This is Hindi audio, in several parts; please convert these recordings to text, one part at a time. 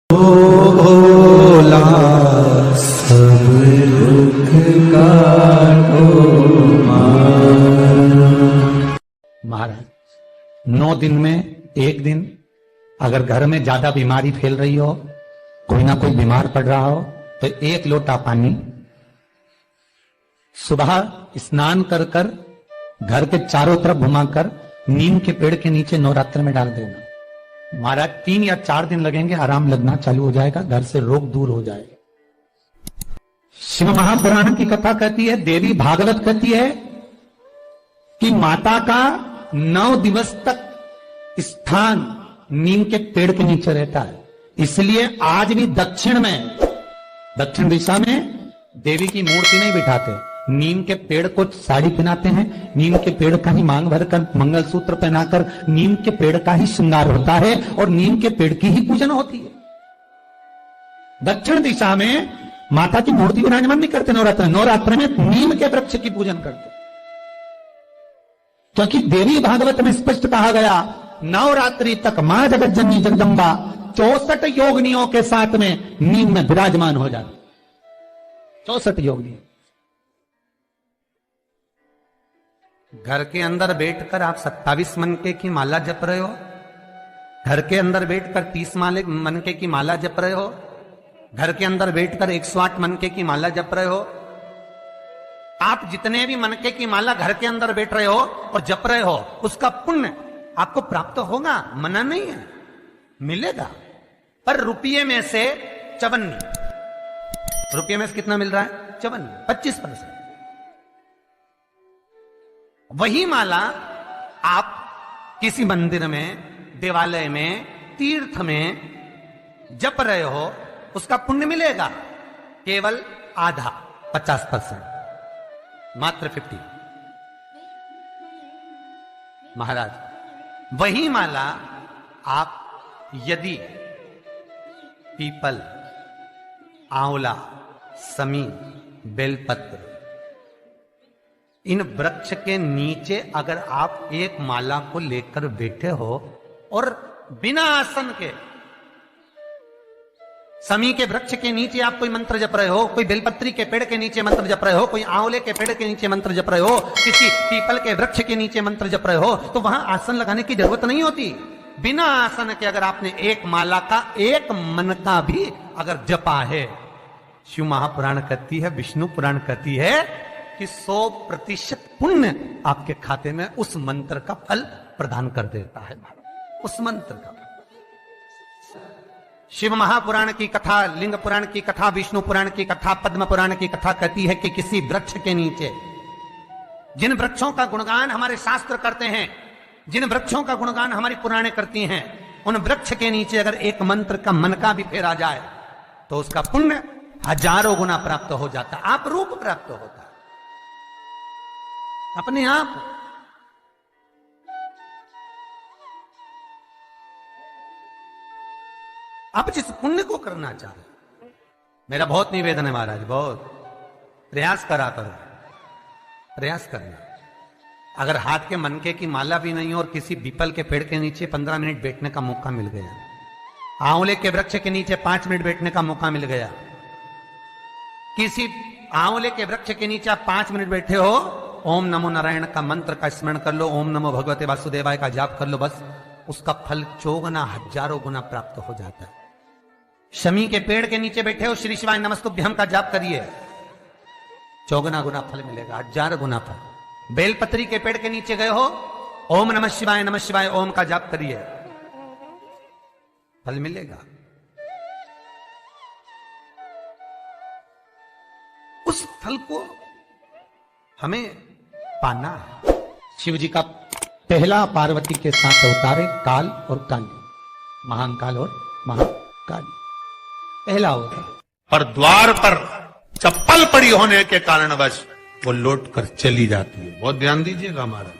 भोला सब दुख काटो महाराज 9 दिन में एक दिन अगर घर में ज्यादा बीमारी फैल रही हो, कोई ना कोई बीमार पड़ रहा हो, तो 1 लोटा पानी सुबह स्नान कर कर घर के चारों तरफ घुमाकर नीम के पेड़ के नीचे नवरात्र में डाल देना। महाराज 3 या 4 दिन लगेंगे, आराम लगना चालू हो जाएगा, घर से रोग दूर हो जाएगा। शिव महापुराण की कथा कहती है, देवी भागवत कहती है कि माता का 9 दिवस तक स्थान नीम के पेड़ के नीचे रहता है। इसलिए आज भी दक्षिण दिशा में देवी की मूर्ति नहीं बिठाते, नीम के पेड़ को साड़ी पहनाते हैं, नीम के पेड़ का ही मांग भरकर मंगलसूत्र पहनाकर नीम के पेड़ का ही श्रृंगार होता है और नीम के पेड़ की ही पूजन होती है। दक्षिण दिशा में माता की मूर्ति विराजमान नहीं करते नवरात्र में नीम के वृक्ष की पूजन करते, क्योंकि देवी भागवत में स्पष्ट कहा गया, नवरात्रि तक मां जगत जननी जगदम्बा 64 योगिनियों के साथ में नीम में विराजमान हो जाती। 64 योगिनी। घर के अंदर बैठकर आप 27 मनके की माला जप रहे हो, घर के अंदर बैठकर 30 मनके की माला जप रहे हो, घर के अंदर बैठकर 108 मनके की माला जप रहे हो। आप जितने भी मनके की माला घर के अंदर बैठ रहे हो और जप रहे हो, उसका पुण्य आपको प्राप्त होगा, मना नहीं है, मिलेगा। पर रुपये में से 54, रुपये में से कितना मिल रहा है? 54, 25%। वही माला आप किसी मंदिर में, देवालय में, तीर्थ में जप रहे हो, उसका पुण्य मिलेगा केवल आधा, 50%, मात्र 50। महाराज वही माला आप यदि पीपल, आंवला, समी, बेलपत्र, इन वृक्ष के नीचे अगर आप एक माला को लेकर बैठे हो और बिना आसन के, समी के वृक्ष के नीचे आप कोई मंत्र जप रहे हो, कोई बेलपत्री के पेड़ के नीचे मंत्र जप रहे हो, कोई आंवले के पेड़ के नीचे मंत्र जप रहे हो, किसी पीपल के वृक्ष के नीचे मंत्र जप रहे हो, तो वहां आसन लगाने की जरूरत नहीं होती। बिना आसन के अगर आपने एक माला का एक मन का भी अगर जपा है, शिव महापुराण कहती है, विष्णु पुराण कहती है कि 100% पुण्य आपके खाते में उस मंत्र का फल प्रदान कर देता है। उस मंत्र का शिव महापुराण की कथा, लिंग पुराण की कथा, विष्णु पुराण की कथा, पद्म पुराण की कथा कहती है कि किसी वृक्ष के नीचे, जिन वृक्षों का गुणगान हमारे शास्त्र करते हैं, जिन वृक्षों का गुणगान हमारी पुराणे करती हैं, उन वृक्ष के नीचे अगर एक मंत्र का मन का भी फेरा जाए तो उसका पुण्य हजारों गुना प्राप्त हो जाता, आप रूप प्राप्त होता अपने आप। आप जिस पुण्य को करना चाहे, मेरा बहुत निवेदन है महाराज, बहुत प्रयास करा करो, प्रयास करना। अगर हाथ के मनके की माला भी नहीं हो और किसी पीपल के पेड़ के नीचे 15 मिनट बैठने का मौका मिल गया, आंवले के वृक्ष के नीचे 5 मिनट बैठने का मौका मिल गया, किसी आंवले के वृक्ष के नीचे आप 5 मिनट बैठे हो, ओम नमो नारायण का मंत्र का स्मरण कर लो, ओम नमो भगवते वासुदेवाय का जाप कर लो, बस उसका फल 4 गुना, हजारों गुना प्राप्त हो जाता है। शमी के पेड़ के नीचे बैठे हो, श्री शिवाय नमस्तुभ्यम का जाप करिए, 4 गुना फल मिलेगा, 1000 गुना फल। बेलपत्री के पेड़ के नीचे गए हो, ओम नमः शिवाय ओम का जाप करिए, फल मिलेगा। उस फल को हमें पाना है। शिव जी का पहला पार्वती के साथ अवतारे काल और काली, महान काल और महाकाली, पहला होता। पर द्वार पर चप्पल पड़ी होने के कारणवश वो लौट कर चली जाती है। बहुत ध्यान दीजिएगा हमारा,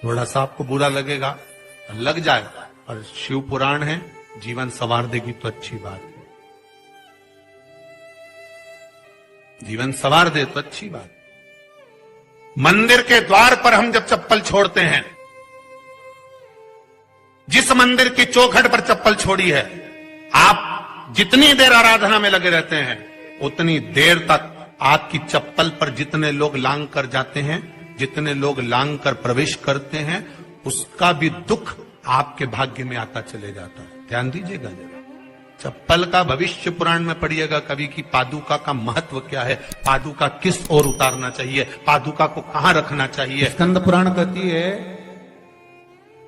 थोड़ा सा आपको बुरा लगेगा, लग जाएगा, और शिव पुराण है, जीवन संवार देगी तो अच्छी बात है, जीवन संवार दे तो अच्छी बात। मंदिर के द्वार पर हम जब चप्पल छोड़ते हैं, जिस मंदिर की चौखट पर चप्पल छोड़ी है, आप जितनी देर आराधना में लगे रहते हैं उतनी देर तक आपकी चप्पल पर जितने लोग लांग कर जाते हैं, जितने लोग लांग कर प्रवेश करते हैं, उसका भी दुख आपके भाग्य में आता चले जाता है। ध्यान दीजिएगा जरा, चप्पल का भविष्य पुराण में पढ़िएगा कभी कि पादुका का महत्व क्या है, पादुका किस ओर उतारना चाहिए, पादुका को कहां रखना चाहिए। स्कंद पुराण कहती है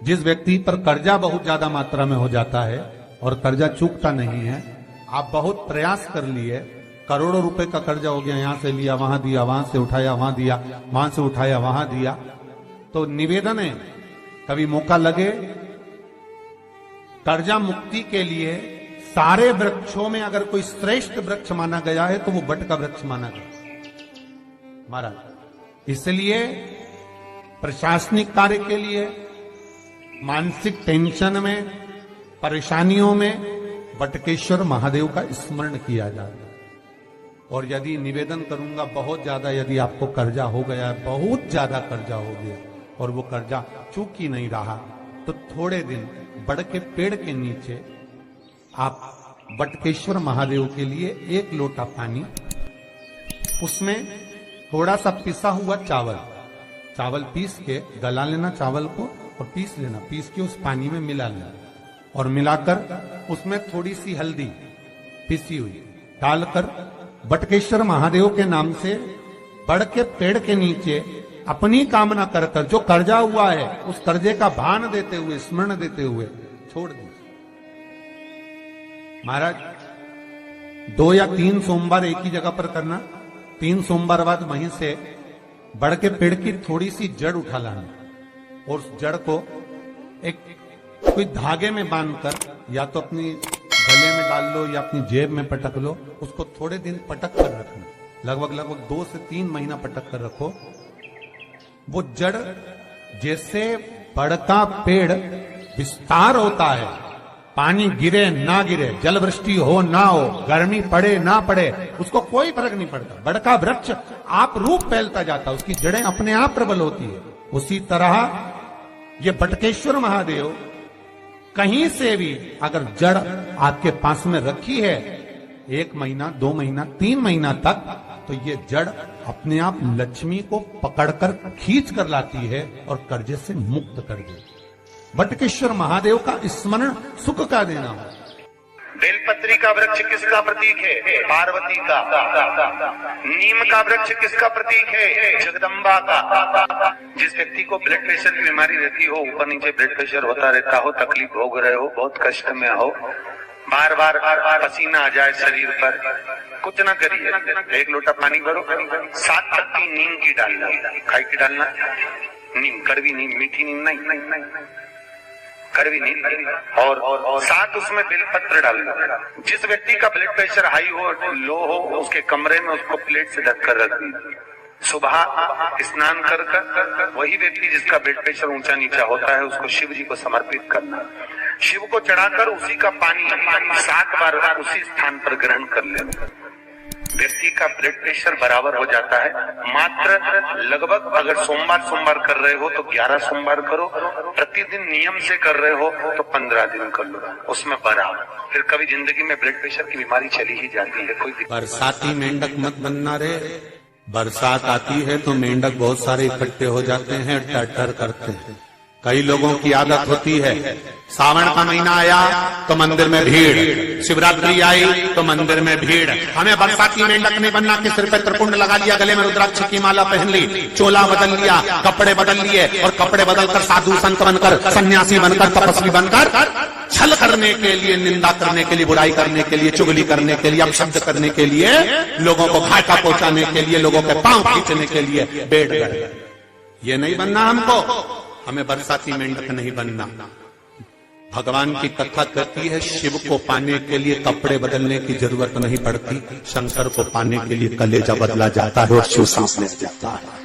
जिस व्यक्ति पर कर्जा बहुत ज्यादा मात्रा में हो जाता है और कर्जा चूकता नहीं है, आप बहुत प्रयास कर लिए, करोड़ों रुपए का कर्जा हो गया, यहां से लिया वहां दिया, वहां से उठाया वहां दिया, वहां से उठाया वहां दिया, तो निवेदन है कभी मौका लगे कर्जा मुक्ति के लिए सारे वृक्षों में अगर कोई श्रेष्ठ वृक्ष माना गया है तो वो बट का वृक्ष माना गया महाराज। इसलिए प्रशासनिक कार्य के लिए, मानसिक टेंशन में, परेशानियों में बटकेश्वर महादेव का स्मरण किया जाता है। और यदि निवेदन करूंगा बहुत ज्यादा, यदि आपको कर्जा हो गया है, बहुत ज्यादा कर्जा हो गया और वो कर्जा चूक ही नहीं रहा, तो थोड़े दिन बड़ के पेड़ के नीचे आप बटकेश्वर महादेव के लिए 1 लोटा पानी, उसमें थोड़ा सा पिसा हुआ चावल पीस के गला लेना, चावल को और पीस लेना, पीस के उस पानी में मिला लेना और मिलाकर उसमें थोड़ी सी हल्दी पिसी हुई डालकर बटकेश्वर महादेव के नाम से बड़ के पेड़ के नीचे अपनी कामना कर कर जो कर्जा हुआ है उस कर्जे का भान देते हुए, स्मरण देते हुए छोड़ दीजिए। महाराज 2 या 3 सोमवार एक ही जगह पर करना, 3 सोमवार बाद वहीं से बड़ के पेड़ की थोड़ी सी जड़ उठा लाना और उस जड़ को एक कोई धागे में बांधकर या तो अपनी गले में डाल लो या अपनी जेब में पटक लो, उसको थोड़े दिन पटक कर रखना, लगभग 2 से 3 महीना पटक कर रखो। वो जड़ जैसे बड़ का पेड़ विस्तार होता है, पानी गिरे ना गिरे, जल वृष्टि हो ना हो, गर्मी पड़े ना पड़े, उसको कोई फर्क नहीं पड़ता, बड़ का वृक्ष आप रूप फैलता जाता, उसकी जड़ें अपने आप प्रबल होती है। उसी तरह ये बटकेश्वर महादेव कहीं से भी अगर जड़ आपके पास में रखी है 1 महीना, 2 महीना, 3 महीना तक, तो ये जड़ अपने आप लक्ष्मी को पकड़कर खींच कर लाती है और कर्जे से मुक्त कर देती है। बटकेश्वर महादेव का स्मरण सुख का देना हो। बेलपत्री का वृक्ष किसका प्रतीक है? पार्वती का। नीम का वृक्ष किसका प्रतीक है? जगदम्बा का। जिस व्यक्ति को ब्लड प्रेशर की बीमारी रहती हो, ऊपर नीचे ब्लड प्रेशर होता रहता हो, तकलीफ भोग रहे हो, बहुत कष्ट में हो, बार बार पसीना आ जाए शरीर पर, कुछ ना करिए, 1 लोटा पानी भरो, 7 पत्ती नीम की डालना, खाई की डालना, नीम, कड़वी नीम, मीठी नीम नहीं, कड़वी नीम, और साथ उसमें बेलपत्र डालना। जिस व्यक्ति का ब्लड प्रेशर हाई हो, लो हो, उसके कमरे में उसको प्लेट से ढककर रख देना। सुबह स्नान कर वही व्यक्ति जिसका ब्लड प्रेशर ऊंचा नीचा होता है उसको शिव जी को समर्पित करना। शिव को चढ़ाकर उसी का पानी 7 बार उसी स्थान पर ग्रहण कर लेना। व्यक्ति का ब्लड प्रेशर बराबर हो जाता है। मात्र लगभग अगर सोमवार कर रहे हो तो 11 सोमवार करो, प्रतिदिन नियम से कर रहे हो तो 15 दिन कर लो, उसमें बराबर। फिर कभी जिंदगी में ब्लड प्रेशर की बीमारी चली ही जाती है। कोई बरसाती मेंढक मत बनना रे, बरसात आती है तो मेंढक बहुत सारे इकट्ठे हो जाते हैं, टर करते हैं। कई लोगों की आदत होती है, सावन का महीना आया तो मंदिर में भीड़, शिवरात्रि आई तो मंदिर में भीड़। हमें बरसाती मेंढक नहीं बनना कि सिर पे त्रिपुंड लगा लिया, गले में रुद्राक्ष की माला पहन ली, चोला बदल लिया, कपड़े बदल लिए और कपड़े बदलकर साधु संत बनकर, सन्यासी बनकर, तपस्वी बनकर छल करने के लिए, निंदा करने के लिए, बुराई करने के लिए, चुगली करने के लिए, अपशब्द करने के लिए, लोगों को घाटा पहुंचाने के लिए, लोगों के पांव खींचने के लिए बैठ गए। ये नहीं बनना हमको, हमें बरसाती मेंढक नहीं बनना। भगवान की कथा कहती है शिव को पाने के लिए कपड़े बदलने की जरूरत नहीं पड़ती, शंकर को पाने के लिए कलेजा बदला जाता है और शिव सांस ले जाता है।